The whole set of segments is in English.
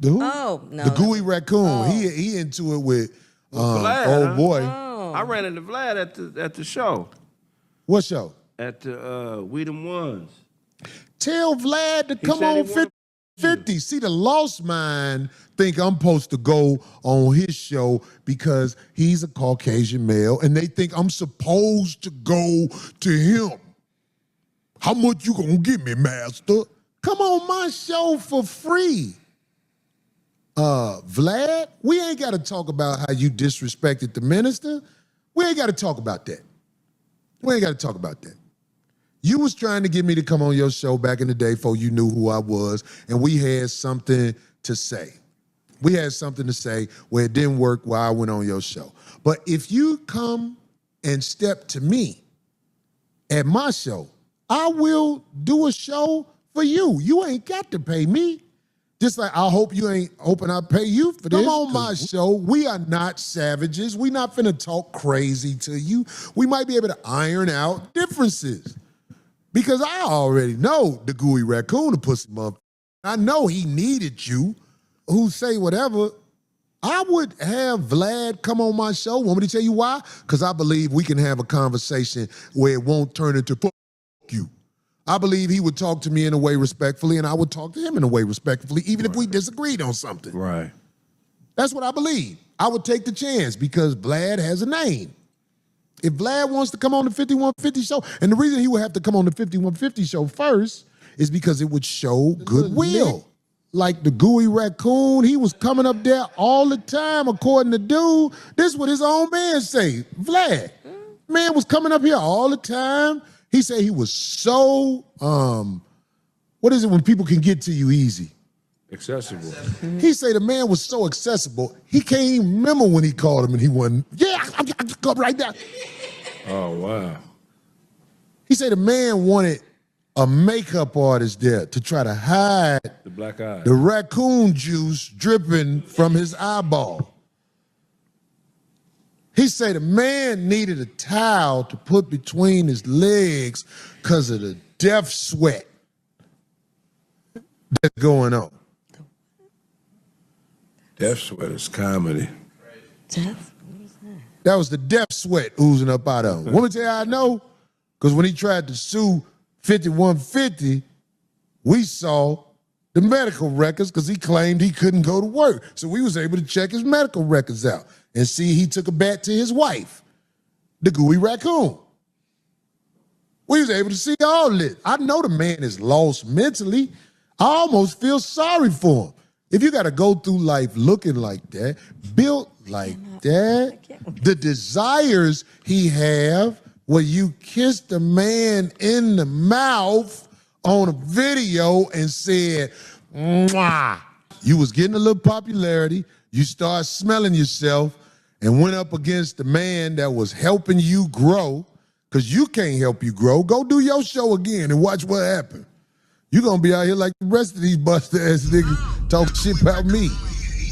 The who? Oh, no. The gooey raccoon. Oh. He into it with Vlad, old boy. Oh. I ran into Vlad at the show. What show? At the We Them Ones. Tell Vlad to come said he on wanted 50. See, the lost mind think I'm supposed to go on his show because he's a Caucasian male, and they think I'm supposed to go to him. How much you gonna give me, master? Come on my show for free. Vlad, we ain't gotta talk about how you disrespected the minister. We ain't gotta talk about that. We ain't gotta talk about that. You was trying to get me to come on your show back in the day before you knew who I was, and we had something to say. We had something to say where it didn't work while I went on your show. But if you come and step to me at my show, I will do a show for you. You ain't got to pay me. Just like I hope you ain't hoping I pay you for this. Come on my show. We are not savages. We not finna talk crazy to you. We might be able to iron out differences. Because I already know the gooey raccoon, the pussy motherfucker. I know he needed you. Who say whatever. I would have Vlad come on my show. Want me to tell you why? Because I believe we can have a conversation where it won't turn into fuck you. I believe he would talk to me in a way respectfully, and I would talk to him in a way respectfully, even if we disagreed on something. Right. That's what I believe. I would take the chance because Vlad has a name. If Vlad wants to come on the 5150 show, and the reason he would have to come on the 5150 show first is because it would show goodwill. Like the gooey raccoon, he was coming up there all the time, according to dude. This is what his own man say. Vlad, man was coming up here all the time. He said he was so, what is it when people can get to you easy? Accessible. He say the man was so accessible, he can't even remember when he called him and he wasn't, I come right now. Oh, wow. He said the man wanted a makeup artist there to try to hide The black eye. the raccoon juice dripping from his eyeball. He said the man needed a towel to put between his legs because of the death sweat that's going on. Death sweat is comedy. Jeff? That was the death sweat oozing up out of him. Want me to tell you how I know? Because when he tried to sue 5150, we saw the medical records because he claimed he couldn't go to work. So we was able to check his medical records out and see he took a bat to his wife, the gooey raccoon. We was able to see all this. I know the man is lost mentally. I almost feel sorry for him. If you got to go through life looking like that, built like that, the desires he have where you kissed a man in the mouth on a video and said, mwah. You was getting a little popularity, you start smelling yourself and went up against the man that was helping you grow because you can't help you grow. Go do your show again and watch what happened. You're going to be out here like the rest of these busted-ass niggas talking shit about me.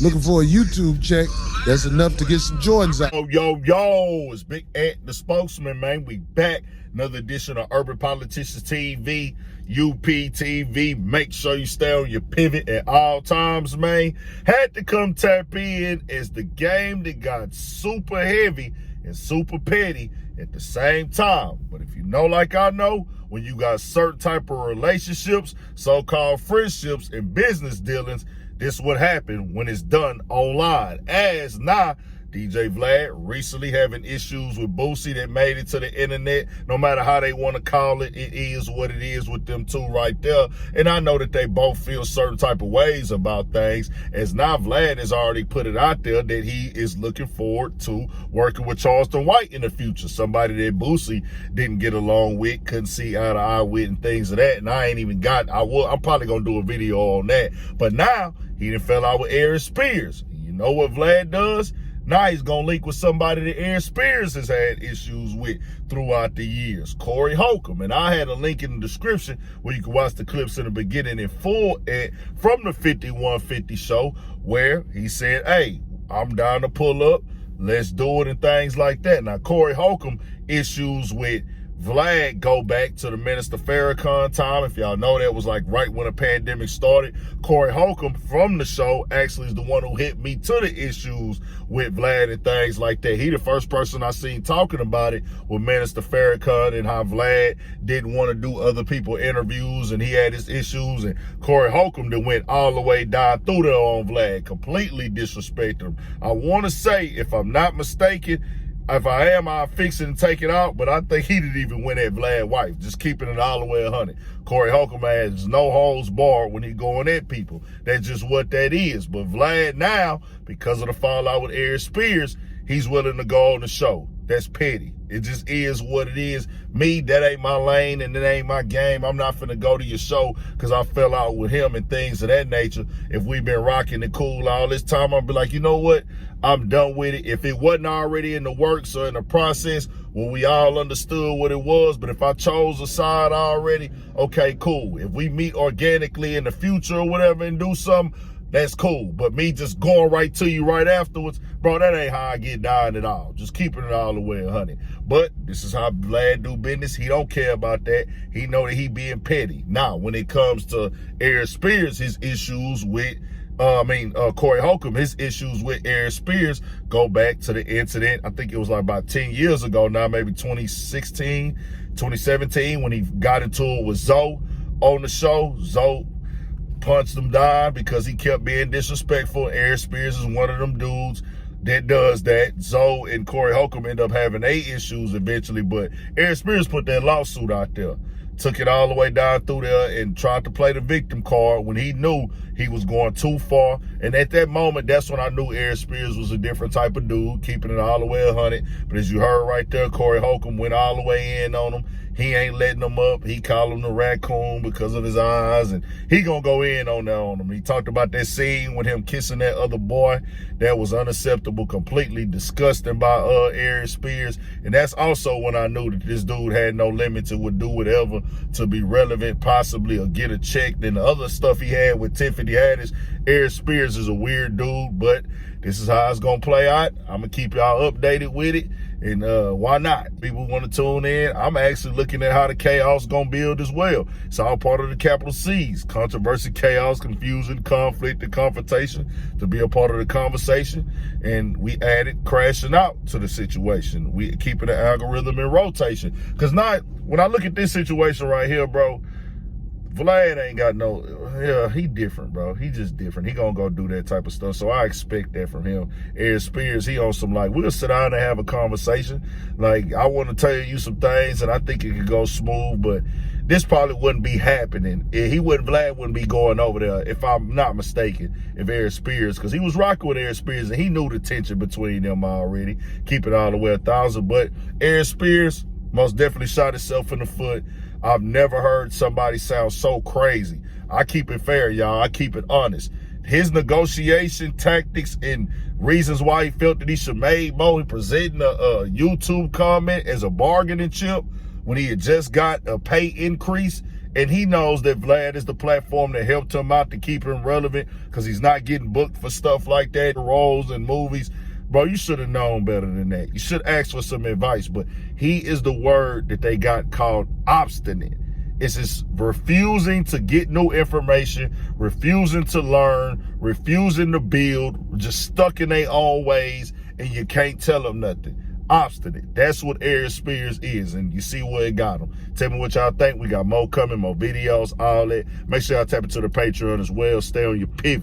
Looking for a YouTube check. That's enough to get some Jordans out. Yo, it's Big Ant, the spokesman, man. We back. Another edition of Urban Politicians TV, UPTV. Make sure you stay on your pivot at all times, man. Had to come tap in as the game that got super heavy and super petty at the same time. But if you know like I know, when you got certain type of relationships, so-called friendships, and business dealings, this is what happened when it's done online. As now, DJ Vlad recently having issues with Boosie that made it to the internet. No matter how they want to call it, it is what it is with them two right there. And I know that they both feel certain type of ways about things. As now Vlad has already put it out there that he is looking forward to working with Charleston White in the future. Somebody that Boosie didn't get along with, couldn't see eye to eye with and things of that. And I ain't even got, I'm probably going to do a video on that. But now he done fell out with Aries Spears. You know what Vlad does? Now he's going to link with somebody that Aries Spears has had issues with throughout the years, Corey Holcomb. And I had a link in the description where you can watch the clips in the beginning in full from the 5150 show where he said, hey, I'm down to pull up. Let's do it and things like that. Now, Corey Holcomb issues with Vlad go back to the Minister Farrakhan time. If y'all know, that was like right when the pandemic started. Corey Holcomb from the show actually is the one who hit me to the issues with Vlad and things like that. He the first person I seen talking about it with Minister Farrakhan and how Vlad didn't want to do other people interviews and he had his issues, and Corey Holcomb that went all the way down through there on Vlad, completely disrespected him. I want to say, if I'm not mistaken, if I am, I'll fix it and take it out, but I think he didn't even win at Vlad's wife, just keeping it all the way 100. Corey Holcomb has no holds barred when he going at people. That's just what that is. But Vlad now, because of the fallout with Aries Spears, he's willing to go on the show. That's petty. It just is what it is. Me, that ain't my lane and that ain't my game. I'm not finna go to your show because I fell out with him and things of that nature. If we've been rocking and cool all this time, I'll be like, you know what? I'm done with it. If it wasn't already in the works or in the process, well, we all understood what it was. But if I chose a side already, okay, cool. If we meet organically in the future or whatever and do something, that's cool. But me just going right to you right afterwards, bro, that ain't how I get down at all. Just keeping it all the way 100. But this is how Vlad do business. He don't care about that. He know that he being petty. Now, when it comes to Aries Spears, his issues with Corey Holcomb, his issues with Aries Spears go back to the incident. I think it was like about 10 years ago now, maybe 2016, 2017, when he got into it with Zoe on the show. Zoe punched him down because he kept being disrespectful. Aries Spears is one of them dudes that does that. Zoe and Corey Holcomb end up having issues eventually, but Aries Spears put that lawsuit out there, took it all the way down through there and tried to play the victim card when he knew he was going too far. And at that moment, that's when I knew Aries Spears was a different type of dude, keeping it all the way 100. But as you heard right there, Corey Holcomb went all the way in on him. He ain't letting him up. He called him the raccoon because of his eyes, and he gonna go in on that on him. He talked about that scene with him kissing that other boy. That was unacceptable, completely disgusting by Aries Spears. And that's also when I knew that this dude had no limits and would do whatever to be relevant, possibly, or get a check. Then the other stuff he had with Tiffany Haddish, Aries Spears is a weird dude, but this is how it's gonna play out. I'm gonna keep y'all updated with it. And why not? People want to tune in. I'm actually looking at how the chaos gonna build as well. It's all part of the capital C's: controversy, chaos, confusion, conflict, and confrontation, to be a part of the conversation. And we added crashing out to the situation. We keeping the algorithm in rotation. Because now, when I look at this situation right here, bro, Vlad ain't got no, he different, bro. He just different. He gonna go do that type of stuff. So I expect that from him. Aries Spears, he on some, like, we'll sit down and have a conversation. Like, I want to tell you some things and I think it could go smooth, but this probably wouldn't be happening. Vlad wouldn't be going over there, if I'm not mistaken, if Aries Spears, because he was rocking with Aries Spears and he knew the tension between them already. Keep it all the way 1,000. But Aries Spears most definitely shot himself in the foot. I've never heard somebody sound so crazy. I keep it fair, y'all. I keep it honest. His negotiation tactics and reasons why he felt that he should make more, he presenting a YouTube comment as a bargaining chip when he had just got a pay increase. And he knows that Vlad is the platform that helped him out to keep him relevant because he's not getting booked for stuff like that, roles and movies. Bro, you should have known better than that. You should ask for some advice. But he is the word that they got called obstinate. It's just refusing to get new information, refusing to learn, refusing to build, just stuck in their own ways, and you can't tell them nothing. Obstinate. That's what Aries Spears is, and you see where it got him. Tell me what y'all think. We got more coming, more videos, all that. Make sure y'all tap into the Patreon as well. Stay on your pivot.